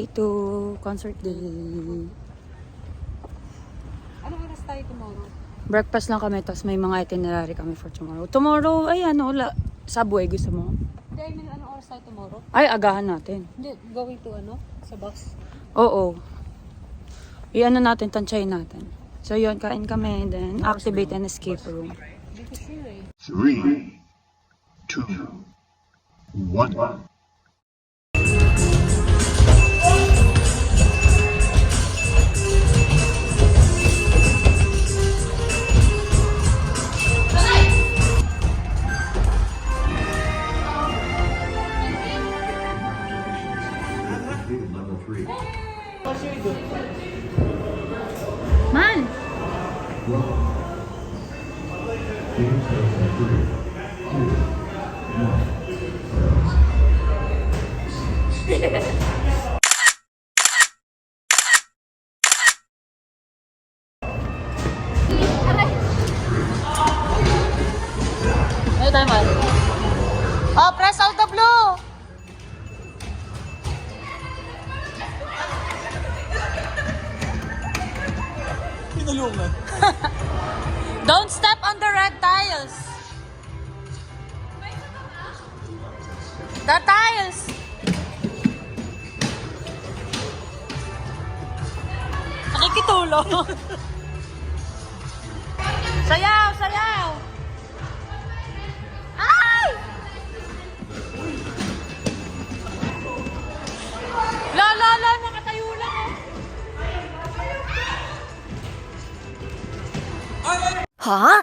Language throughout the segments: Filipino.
Day 2, concert day. Anong oras tayo tomorrow? Breakfast lang kami, tapos may mga itinerary kami for tomorrow. Tomorrow, ay ano, Subway, gusto mo? Hindi, I mean, anong oras tayo tomorrow? Ay, agahan natin. Hindi, going to ano? Sa bus? Oo. I-ano natin, tansyahin natin. So yun, kain kami, then activate an escape room. Hindi ko sure eh. 3, 2, 1. Man! Ano tayo, man? Oh, press out the blue! Pinulungan. Don't step on the red tiles. The tiles. Nakikitulong. Sayaw, sayaw. Ay! La, nakatayo lang. Huh?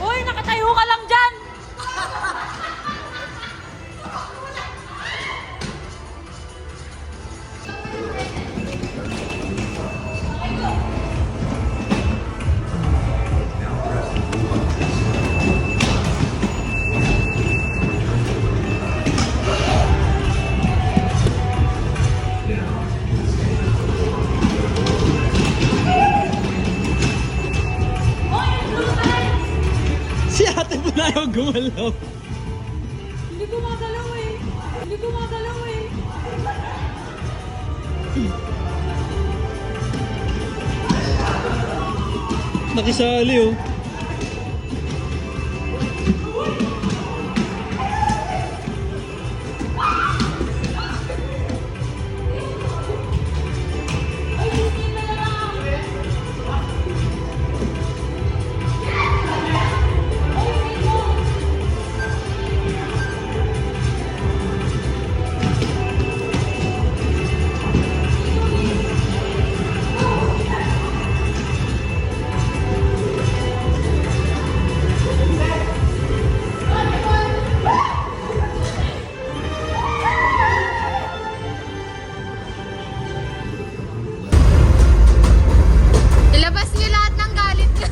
Uy, nakatayo ka lang dyan! Si ate po na ayaw gumalaw. Hindi ko magalaw eh. Hindi ko magalaw eh. Nakisali oh. Ilabas niyo lahat ng galit niyo.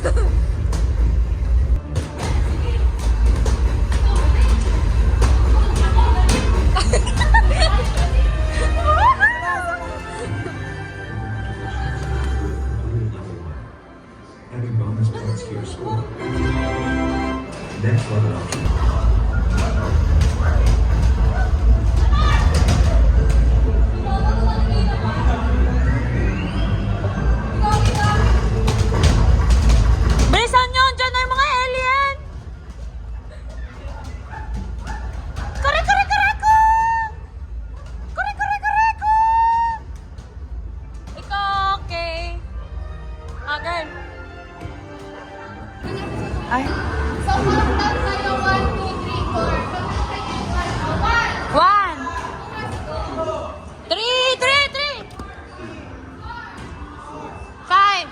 Adding bonus points to your score. Next level option. Bilisan nyo! Diyan na yung mga alien! Kare ko! Kare ko! Ikaw, okay. Girl. Ay. So, countdown tayo. 1, 2, 3, 4. 1 3 5.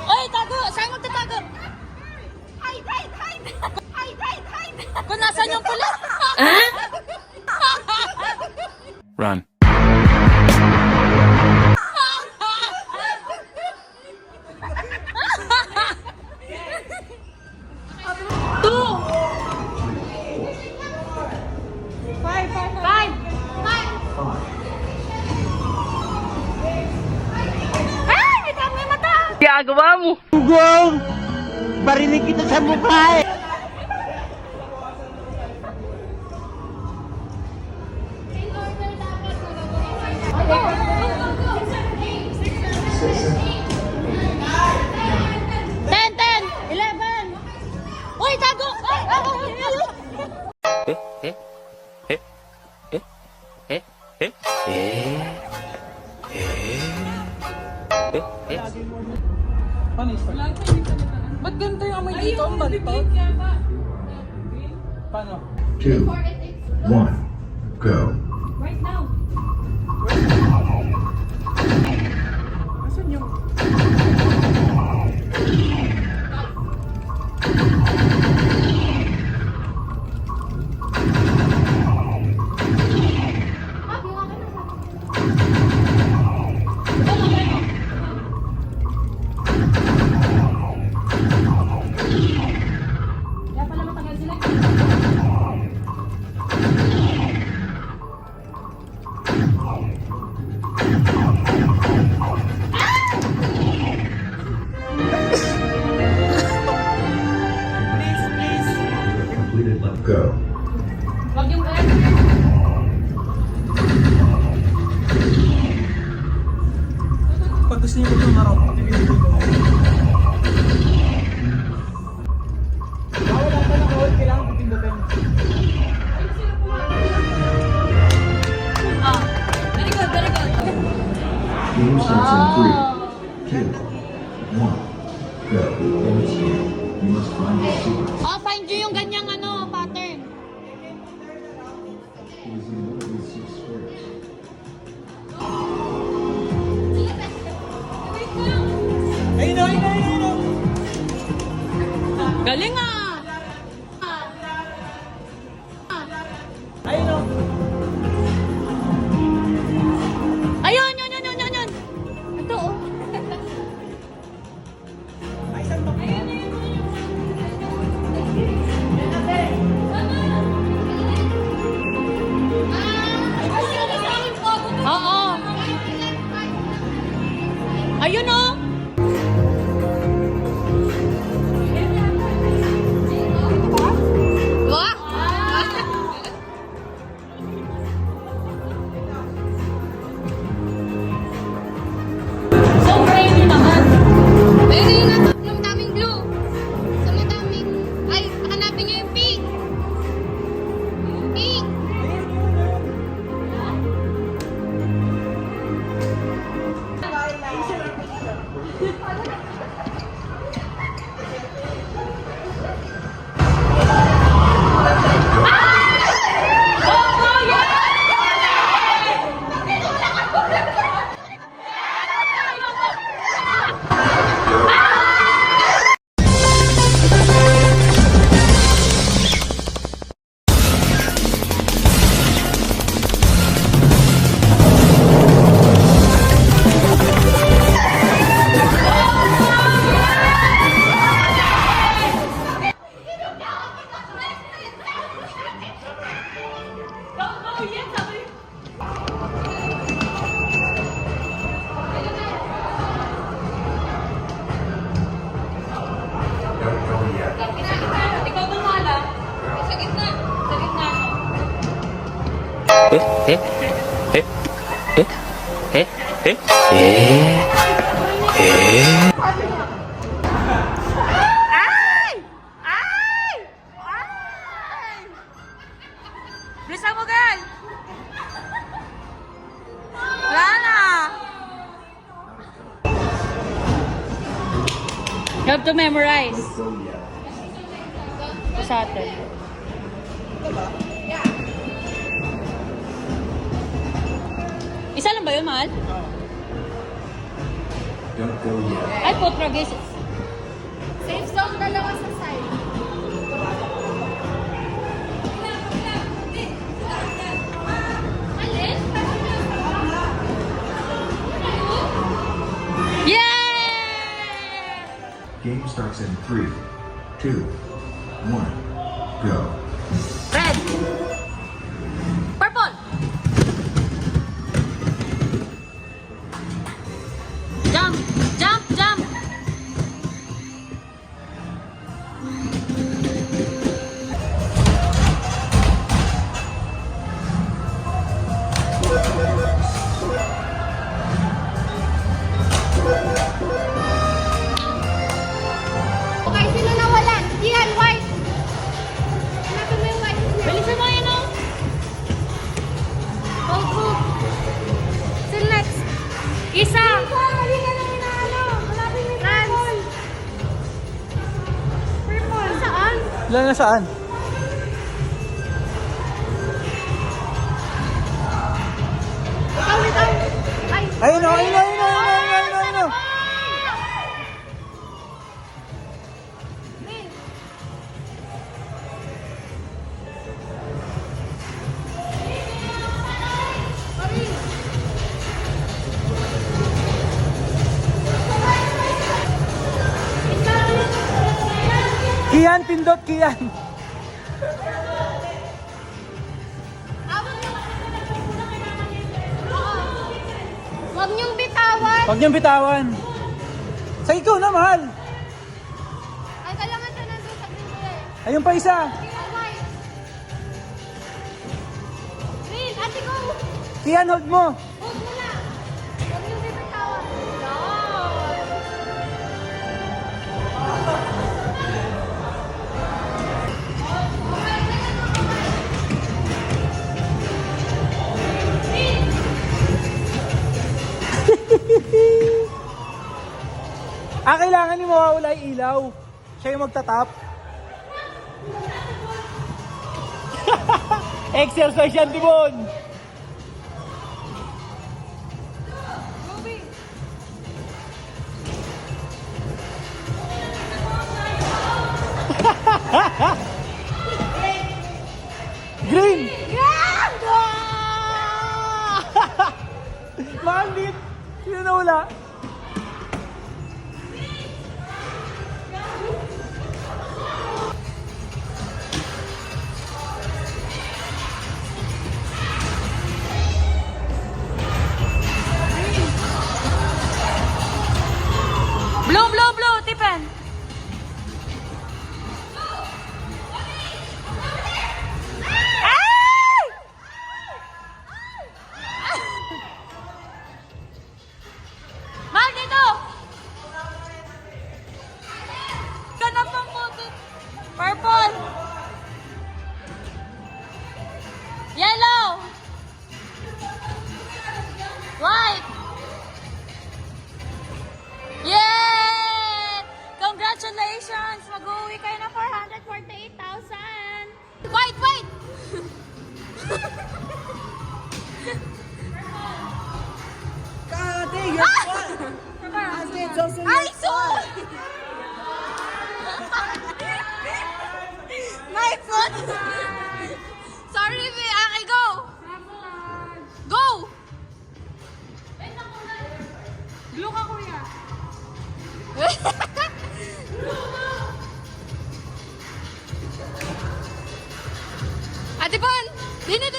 Oy, tago! Saan mo tatago? Hide! Kung nasan yung pula? Run. Ginagawa mo? Ugong! Barinig kita sa mukha eh! Panis. Ba't ganito yung amoy dito? Ang balitot. Paano? 2, 1, go. Right now. Completed level. Go. Pag gusto niyo itong araw, pipiliin ko. Wala pa na hold, kailangan pipindutin. Very good, very good. Game starts in 3, 2, 1, go. You must find the secret. Oh, find nyo yung ganyang pattern. It is in one of these 6 squares. Ayun na, ayun na, ayun na. Galing ah! Ayun na. Ayun, yun, yun, yun, yun, yun! Ito oh. Ay, saan to? Oo. Ayun oh. Pwede yun na yung daming blue. Sa madaming... Ay, hanapin nyo yung pink. Pink. Don't go yet. Ikaw bumala. Sa gitna. Sa gitna. Bilisan mo, girl! Wala na! You have to memorize. Go yet. Ito sa atin. Isa lang ba yun, mahal? Don't go yet. Ay, potragis. Safe zone, dalawa sa side. Alin? Yay! Game starts in 3, 2, 1, go. Red! Purple! Jump! Jump! Jump! Okay, sino nawalan? Yan, white. Hanapin mo yung white. Bilisan mo Isa! Halika na inaano! Malapit may purple! Purple! Saan? Wala na saan? Ikaw! Ay! Ayun o, ayun o, ayun o, ayun o, ayun o. Kian, pindot, Kian. Huwag niyong bitawan! Huwag niyong bitawan. Sa ikaw na, mahal. Ay, kailangan siya nandun sa green eh. Ayun pa isa. Alright. Green, ate go! Kian, hold mo. Huwag mo na! Huwag niyong bitawan. Kailangan ni mawawala yung ilaw. Siya yung magtatap. Exercise yan, Timon. Green! Malit! Sino na wala? Blue, Tipen. Mal, dito! Ganap ang puti. Purple. Yellow. White. Yay! Congratulations! Mag-uwi kayo na 448,000! Wait! Ate, you're what? Ate, Johnson. Ay, sorry! My foot! Sorry, B. Okay, go! Go! Blue ka, kuya. Ate Bon! Dini!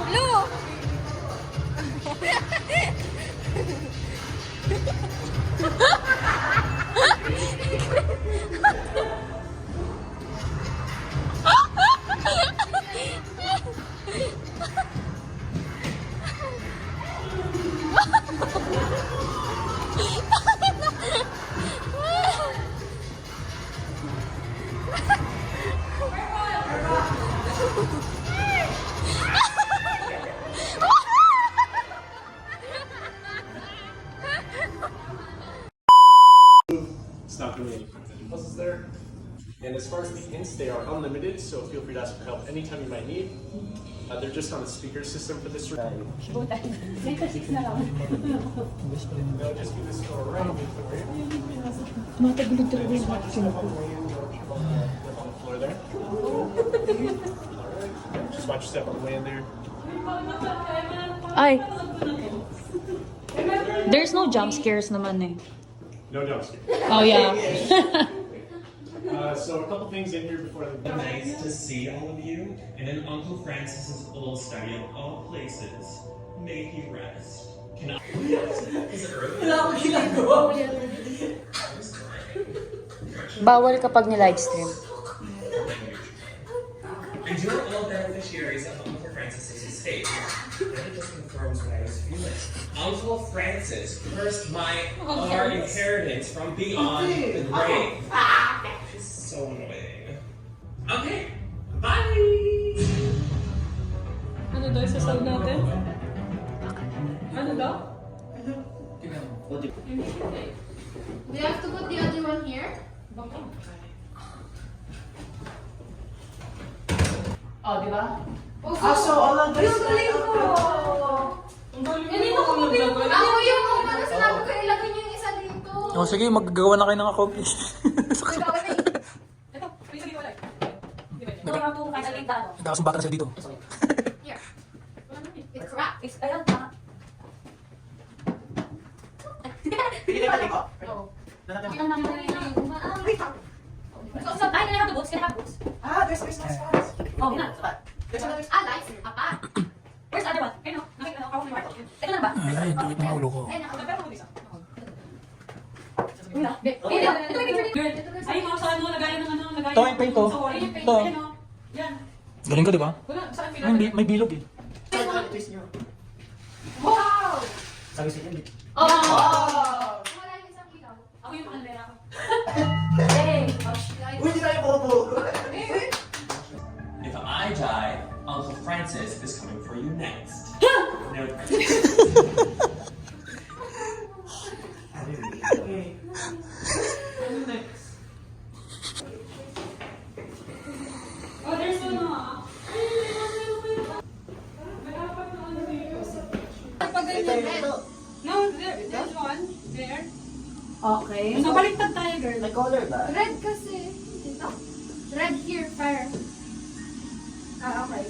Blue! It's not going to be any printed puzzles there. And as far as the hints, they are unlimited, so feel free to ask for help anytime you might need. They're just on the speaker system for this room. They'll just give this go around for you. On the floor there. Just watch your step on the way in there. Ay. There's no jump scares naman eh. No jump scare. Oh yeah. So a couple things in here before the Nice to see all of you, and in Uncle Francis's little study of all places, may he rest. Can I? Is it early? Bawal kapag ni live stream. And you are all beneficiaries of Uncle Francis's estate. Then it just confirms what I was feeling. Uncle Francis cursed my our inheritance from beyond the grave. It's so annoying. Okay, bye! Ano daw isasaw natin? Ano daw? We have to put the other one here. Oh, di ba? So all of this. Yung galing ko. Hindi mo ko mabili. Ako yung ano sinabi ko, ilagay niyo yung isa dito. Oh, sige, maggagawa na kayo ng accomplish. Ikaw na eh. Ito, may sabi wala. Wala po kayo sa lintano. Nagkasumbatan na sila dito. Here. It's wrapped. It's, ayun, tama. Oo. Ang naman yung so, ay, nalagay ka boots? Kaya ka boots? Oh, yun na. Lights. Apa. Where's the other one? Ayun, no? Nakita na ako yung mark. Ito na ba? Ay, tuwid ng ulo ko. Ay, naka. Pero mo isa. Ito may picture dito. Ay, mga sa ano, lagayan ng ano, lagayan. Ito, yung paint, oh. Sa wall. Ito. Ayun, oh. Yan. Galing ko, di ba? Wala, saan Ay, pinag- may bilog eh. Wow! Oh! Wala yung isang ilaw. Ako yung pangalera ko. If I die, Uncle Francis is coming for you next. No. Oh, there's one more. No, there's one. There. Okay. So, baliktad tayo, girl. Red kasi. Dito. Red here, fire. Ah, okay.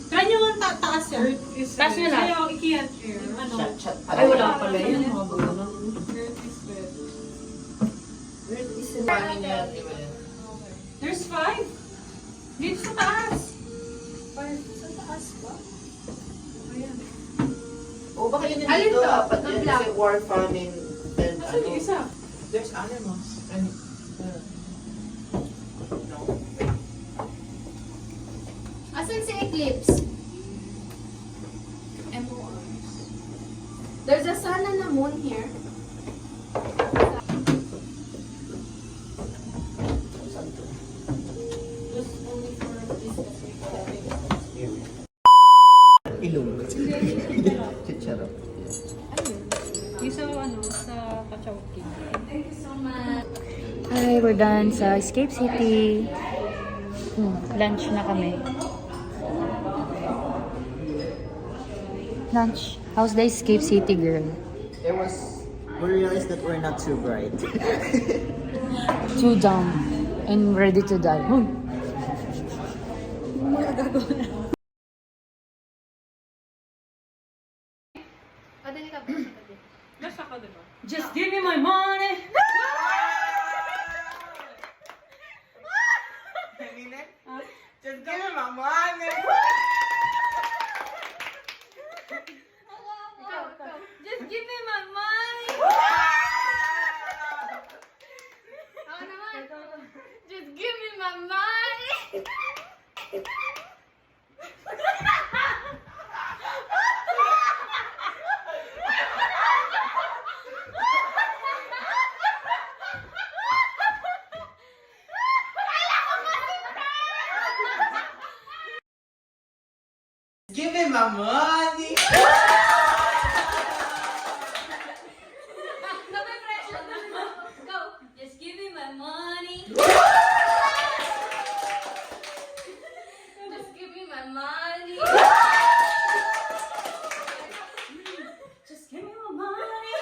Try nyo ang taas yan. Taas nyo lang. Kaya ikiyat here. Ano? Ay, wala pala yun. Mga bago Earth is red. There's 5. Dito sa taas. 5 sa taas ba? Ayan. O baka yun yung Alin dito, to? apat Ang yan black. kasi war farming and Asan yung isa? there's animals and no. Asan si Eclipse? There's a sun and a moon here. Just only for this Ilong. Chicharo. Yung sa ano, sa Kachawki. Thank you so much. Hi, we're done sa Escape City. Lunch na kami. Lunch. How's the Escape City, girl? We realized that we're not too bright. Too dumb and ready to die. Huy. Padali ka ba? Nasa ka, diba? Just give me my money! Just give me my money. Just give me my money! Ako naman. Just give me my money! Give me my money. No may pressure. Go. Just give me my money. Just give me my money. Just give me my money!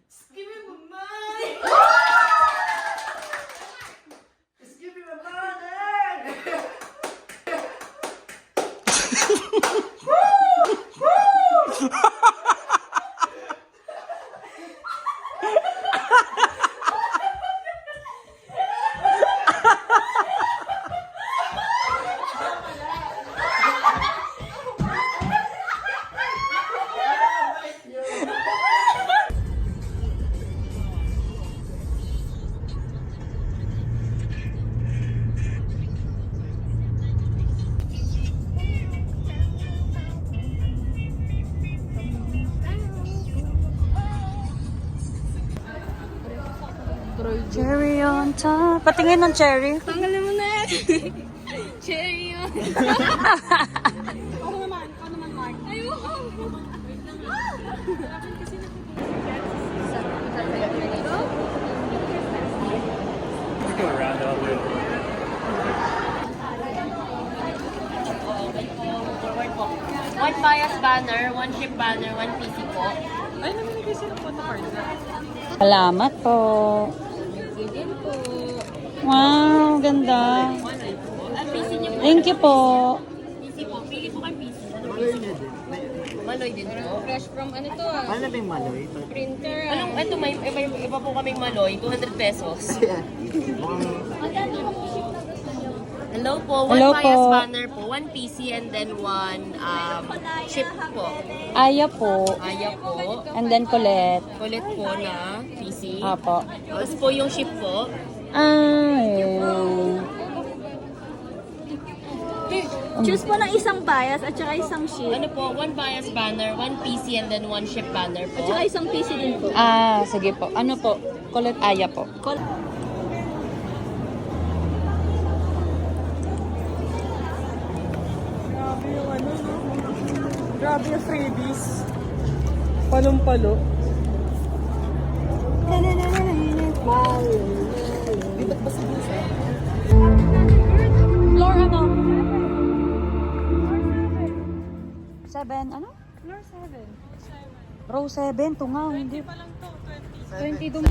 Just give me my money. Just give me my money. Cherry on top. Patingin ng cherry. Tanggalin mo na. Cherry yun. Ako naman, Mark. Ayoko. One bias banner, one ship banner, one PC po. Salamat po. Wow, ganda. Thank you po. PC po, pili po kay PC. Maloy din po. Fresh from ano to ah. Ano ba yung maloy? Printer. Anong, ito may iba po kaming maloy, 200 pesos. Hello po, one Hello bias po. banner po, one PC and then one ship po. Aya po. Aya po. And then Colette. Kulit po na PC. Apo. Tapos po yung ship po. Ayun. Choose po ng isang bias at saka isang sheet. Ano po, one bias banner, one PC and then one ship banner At po. saka isang PC din po. Sige po. Ano po? Colette Aya po. Grabe yung ano, no? Grabe yung freebies. Palong-palo. Floor ano? 7, ano? Floor 7. Row 7, tungaw, hindi. 20 dum.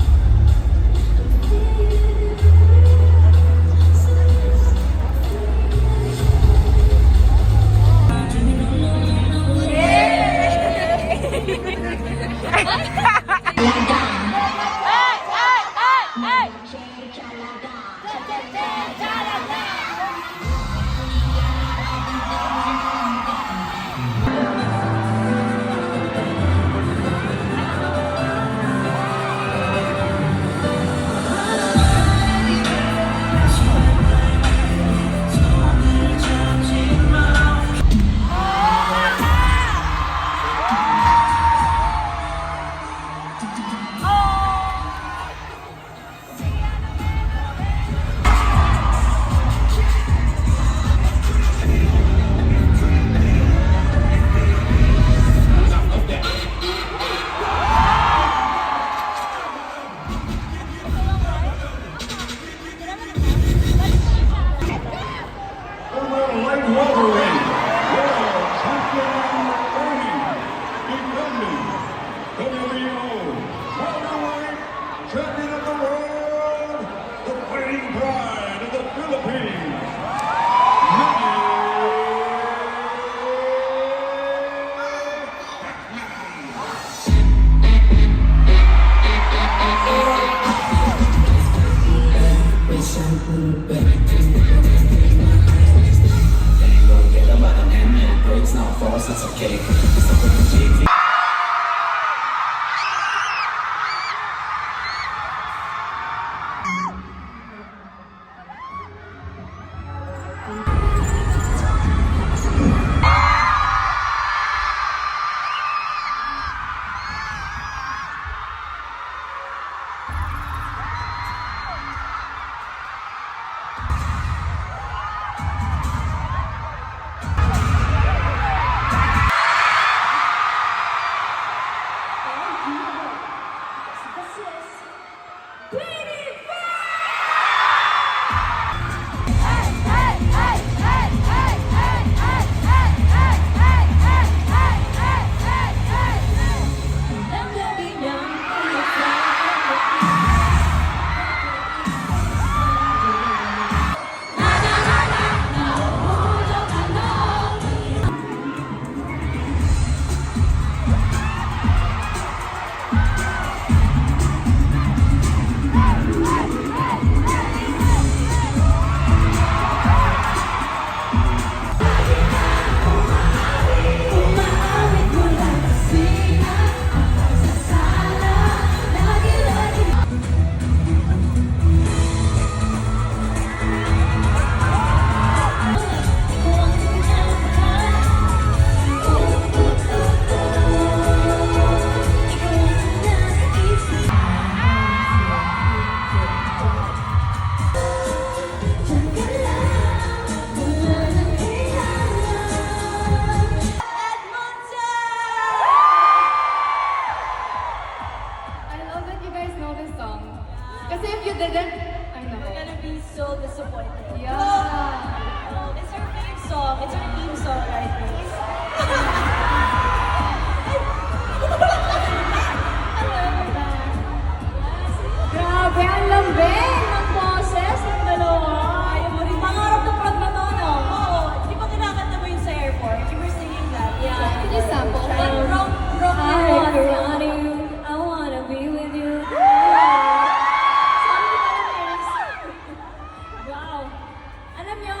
Alam nyo?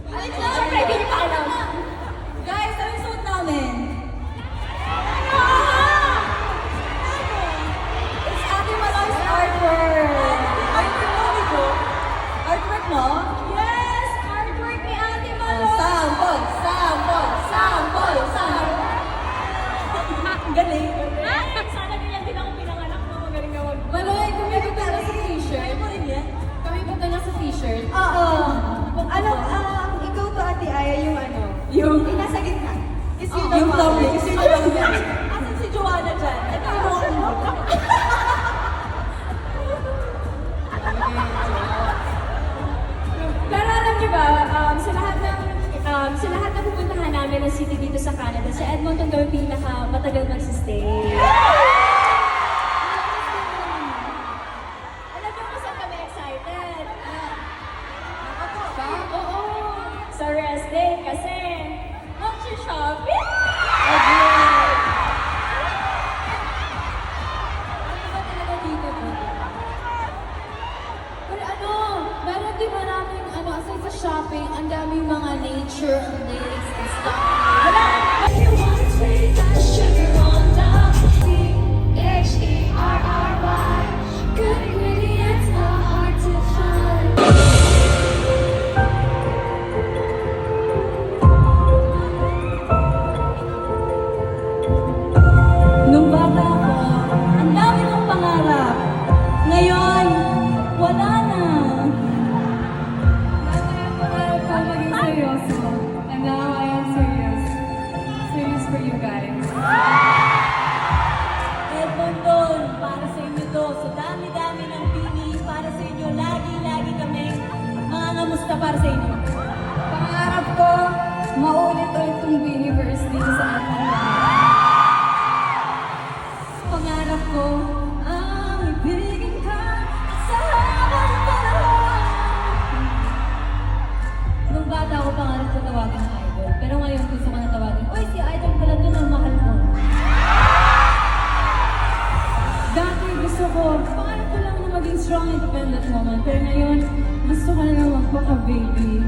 Siyempre, hindi nyo pa alam. Guys, ano yung suot namin? It's Ate Maloy's artwork. Artwork mo? Yes! Artwork ni Ate Maloy! Sample! Galing! Sana ganyan din ako pinanganak mo. Magaling na wag. Maloy, kumibig ka na sa t-shirt. Kami mo rin yan? Kumibig ka na sa t-shirt. Oo. Ano, ikaw to Ate Aya, yung ano? Yung nasa gitna. Is yun yung lovely. Is yun yung lovely. Asan si Joanna dyan? Ito yung Pero alam niyo ba, sa lahat ng pupuntahan namin ng city dito sa Canada, sa Edmonton daw yung pinaka matagal magsistay. Alam niyo kung saan kami excited? Oo. Sa rest day kasi mag-shopping! Ano talaga dito po? Pero ano, meron din maraming aside sa shopping, ang daming mga nature lakes and stuff. Wala! Good ingredients are hard to find. Nung bata ako, ang dami kong pangarap. Ngayon, wala na. Pangarap ko maging seryoso. And now I am serious. Serious for you guys. Edmonton, para sa inyo to. Sa dami-dami ng bini, para sa inyo. Lagi-lagi kami mga ngamusta para sa inyo. Pangarap ko, maulit-ulit itong Biniverse dito sa Edmonton. Pangarap ko, ang ibigin ka sa habang panahon. Nung bata ako, pangarap ko tawagin ng idol. Pero ngayon gusto ko na tawagin, uy, si idol pala doon ang mahal mo. Dati gusto ko, pangarap ko lang na maging strong, independent woman. Pero ngayon, gusto ko na lang magpaka-baby.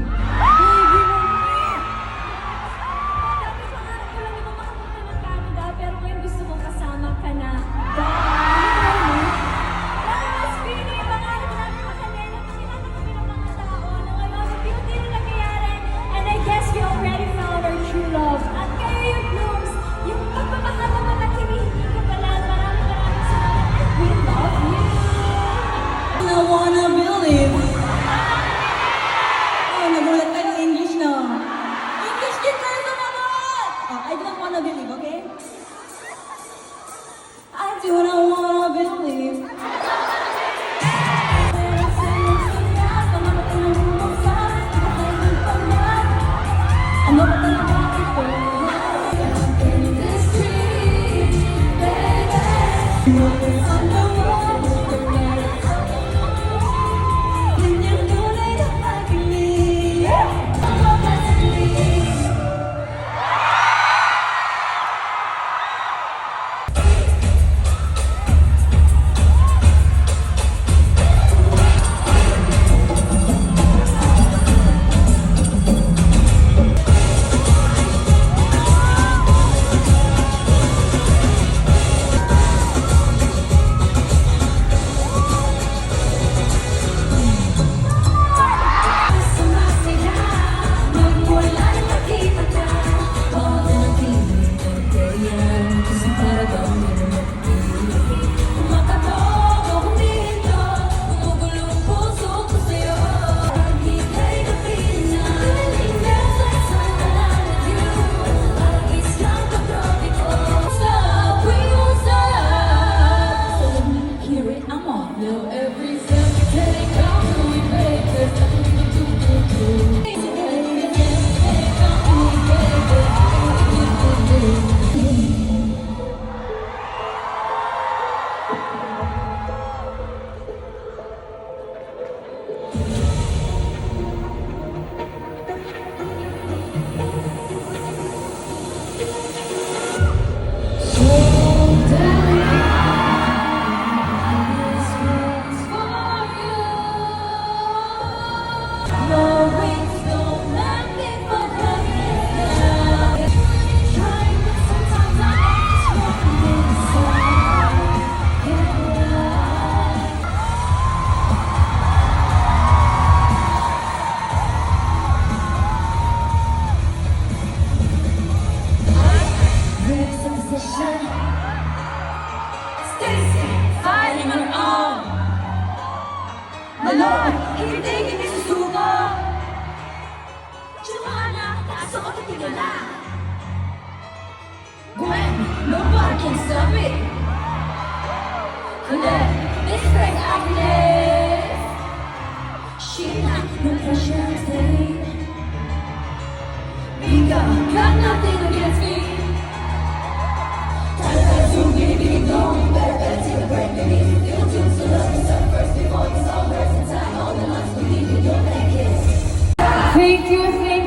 Thank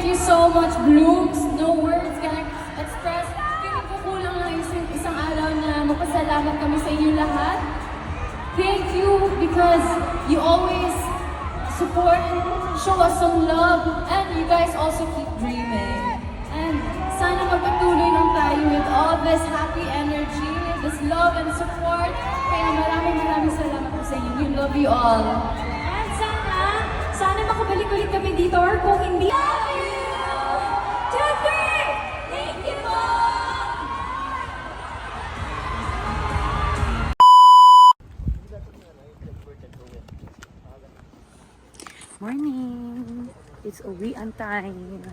you so much, Blooms. No words can express. Feeling ko kulang lang isang araw na magpasalamat kami sa inyo lahat. Thank you because you always support, show us some love, and you guys also keep dreaming. And sana magpatuloy lang tayo with all this happy energy, this love and support. Kaya maraming salamat po sa inyo. We love you all. And sana makabalik ulit kami dito or kung hindi. Love you! Jeffrey! Thank you po! Morning! It's uwian time.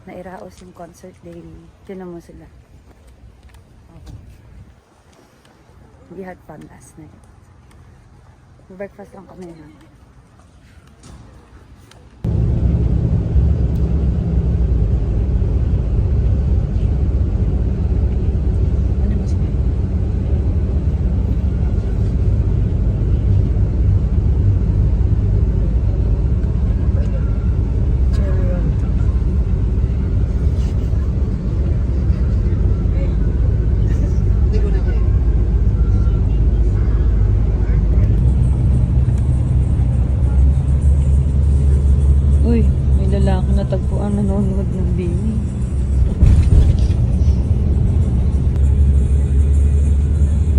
Nairaos yung concert day. Tinan mo sila. We had fun last night. Breakfast lang kami na. Ano mo sila? Uy, may lalaki natagpuan nanonood ng Bini.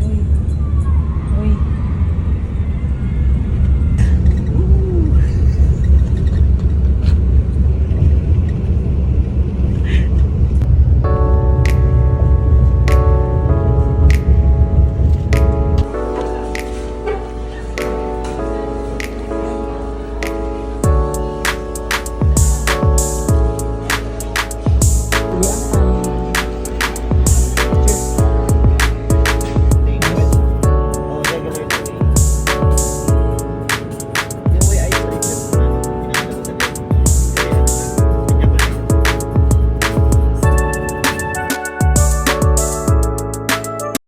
Uy. Uy. Uwian